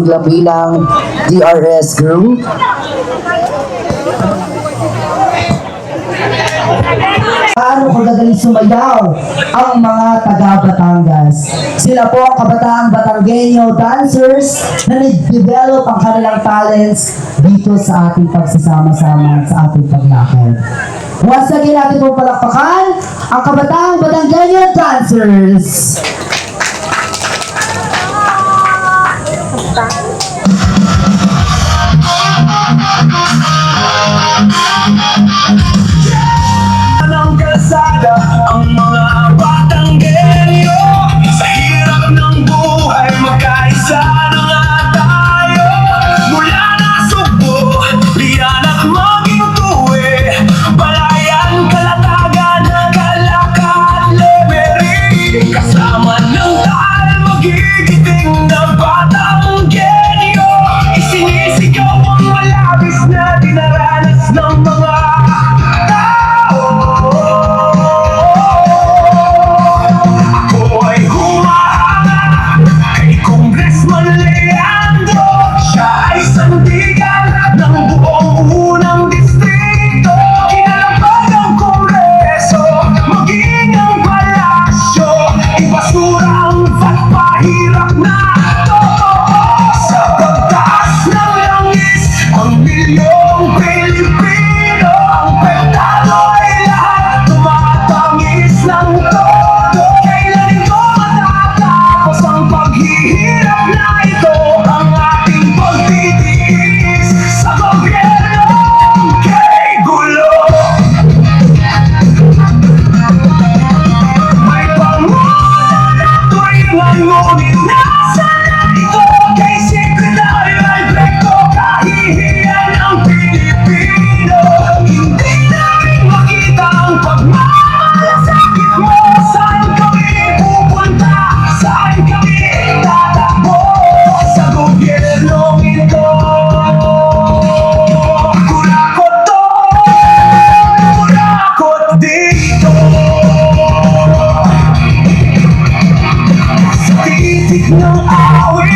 sigla bilang DRS Group. Paano kung dadaling sumayaw ang mga taga-Batangas? Sila po ang kabataang Batanggenyo dancers na nag-develop ang kanilang talents dito sa ating pagsasama-sama sa ating paglakad. Once again natin pong palakpakan ang kabataang Batanggenyo dancers. Ang kalsada, ang mga Batanggenyo, sa hirap ng buhay, magkaisa na nga tayo. Mula na Sugbo, Lian at maging Tuwe, Balayan, Kalatagan, Kalakal, Lemery, kasama ng tal, magigiting na Batanggenyo. Isinisigaw ang malabis na dinaranas ng mga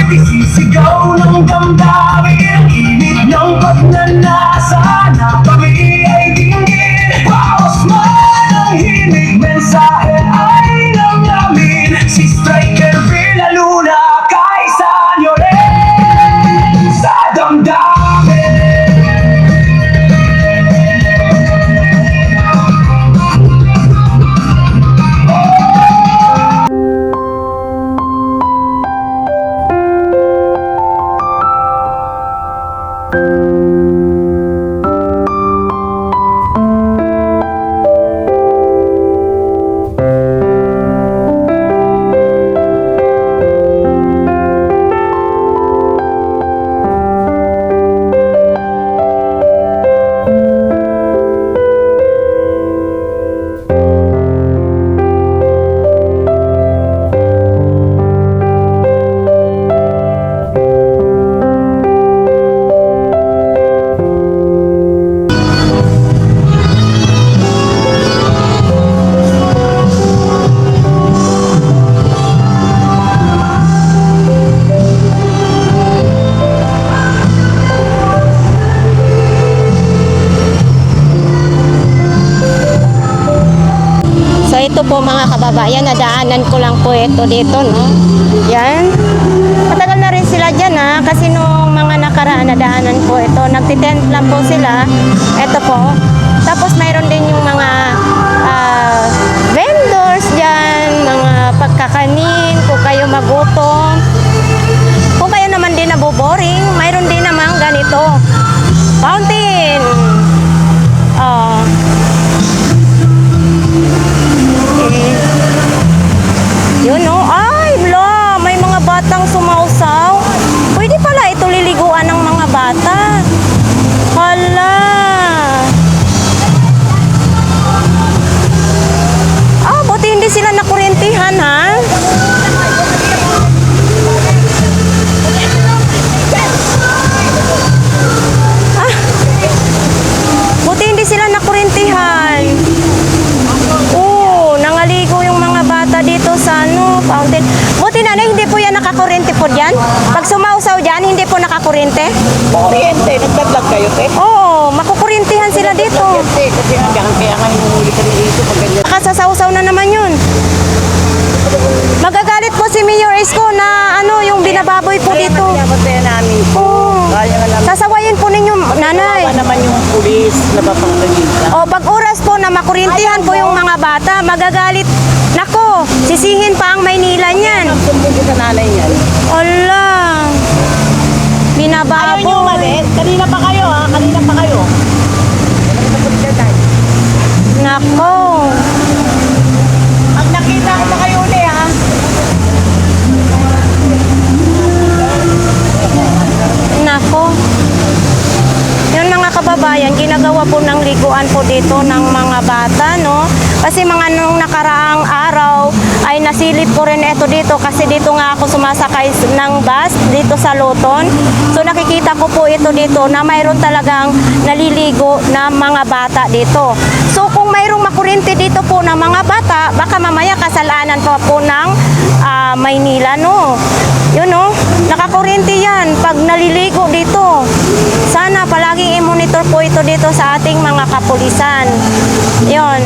isisigaw ng damdamin, ang init ng pagnanasa na kami ay dinggin. Bawas man ang himig, mensahe ay namnamin. Si Striker Villa Luna, kaisa nyo rin sa damdamin. Ito po mga kababayan, nadaanan ko lang po ito dito, no? Yan. Matagal na rin sila dyan, ha? Kasi nung mga nakaraan, nadaanan po ito. Nagtitent lang po sila. Ito po. Tapos mayroon din yung mga vendors dyan, mga pagkakanin, kung kayo magutom. Kung kayo naman din naboboring, mayroon din naman ganito. Fountain. Yun, no? Ay, bla, may mga batang sumausaw. Pwede pala ito liliguan ng mga bata. Hala. Buti hindi sila nakurentihan, ha? nagdaglag kayo, te. Oo, makukurintihan sila dito. Te, kasi hanggang kaya nga hinuli kami dito pag ganyan. Nakasasaw-saw na naman yun. Magagalit po si Mayor Isko na ano, yung binababoy po Kaya dito. nga pinapatayan namin po. Oo. Kaya nga namin. Sasawayin po ninyo, nanay. Kawawa naman yung pulis na papangagita. O pag oras po na makurintihan po yung mga bata, magagalit. Nako, sisihin pa ang Maynila niyan. Ang sumbong ko sa nanay niyan. Ala, Ayaw niyo binababoy. umalis? Kanina pa kayo ha? Kanina pa kayo. Nako. Pag nakita ko pa kayo uli ha? Nako. Yun mga kababayan, ginagawa po ng liguan po dito ng mga bata, no? Kasi mga nung nakaraang araw ay nasilip ko rin ito dito kasi dito nga ako sumasakay ng bus dito sa Luton. So nakikita ko po ito dito na mayroon talagang naliligo na mga bata dito. So kung mayroong makurinti dito po ng mga bata, baka mamaya kasalanan pa po ng Maynila, no? Yun, no? Nakakurinti yan pag naliligo dito. Sana palaging i-monitor po ito dito sa ating mga kapulisan. Yun.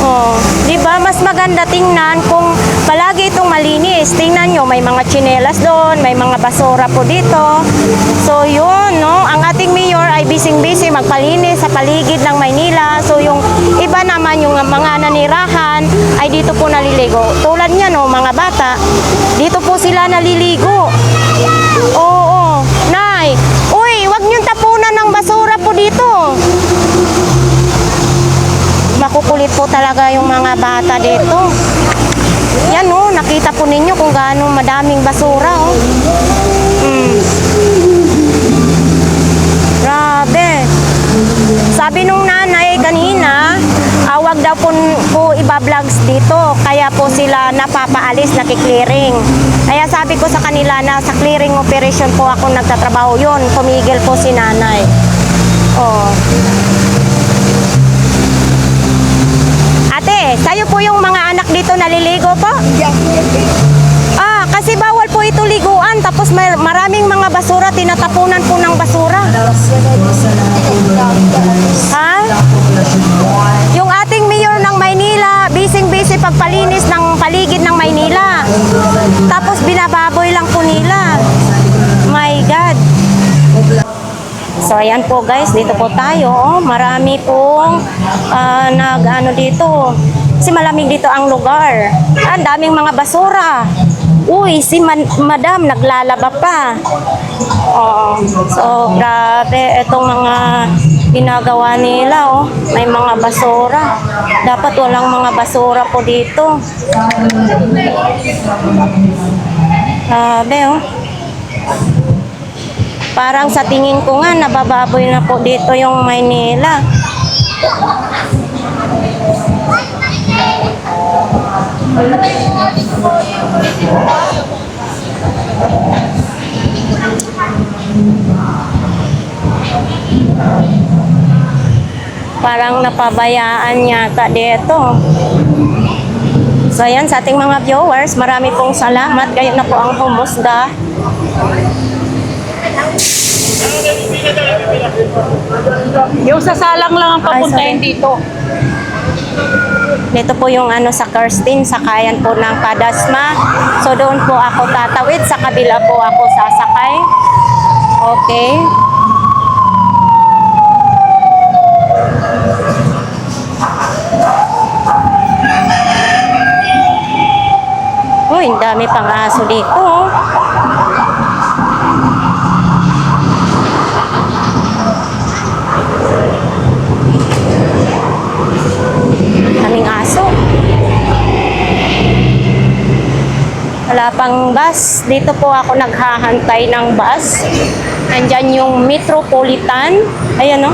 Oh, 'di ba? Mas maganda tingnan kung palagi itong malinis. Tingnan nyo, may mga tsinelas doon, may mga basura po dito. So, yun, no? Ang ating mayor ay busy-busy magpalinis sa paligid ng Maynila. So, yung iba naman, yung mga nanirahan, ay dito po naliligo. Tulad niya, no, mga bata, dito po sila naliligo. Oo, Nay. Uy, wag niyong tapunan ng basura po dito. Makukulit po talaga yung mga bata dito. Yan, oh, nakita po ninyo kung gaano madaming basura, oh. Grabe. Sabi nung nanay kanina, wag daw po iba-vlogs dito. Kaya po sila napapaalis, nakiklearing. Kaya sabi ko sa kanila na sa clearing operation po ako nagtatrabaho yun. Tumigil po si nanay. Oh. Ate, sayo po yung mga anak dito naliligo po? Kasi bawal po ito liguan. Tapos maraming mga basura, tinatapunan po ng basura. Ha? Yung ating mayor ng Maynila, busy-busy pagpalinis ng paligid ng Maynila. Tapos binababoy lang po nila. My God. So ayan po guys, dito po tayo. Oh. Marami pong nag-ano dito. Kasi malamig dito ang lugar. Ang daming mga basura. Uy, si madam naglalaba pa. Oo. So grabe itong mga ginagawa nila. Oh. May mga basura. Dapat walang mga basura po dito. Grabe oh. Parang sa tingin ko nga, nabababoy na po dito yung Maynila. Parang napabayaan yata dito. So yan, sa ating mga viewers, marami pong salamat. Kayo na po ang humusga. Yung sasalang lang ang papuntahin sorry. dito. Dito po yung ano sa Kirsten, sakayan po ng Padasma. So doon po ako tatawid, sa kabila po ako sasakay. Okay. Uy, ang dami pang aso dito. Oh. Daming aso. Wala pang bus. Dito po ako naghahantay ng bus. Nandyan yung Metropolitan. Ayan o.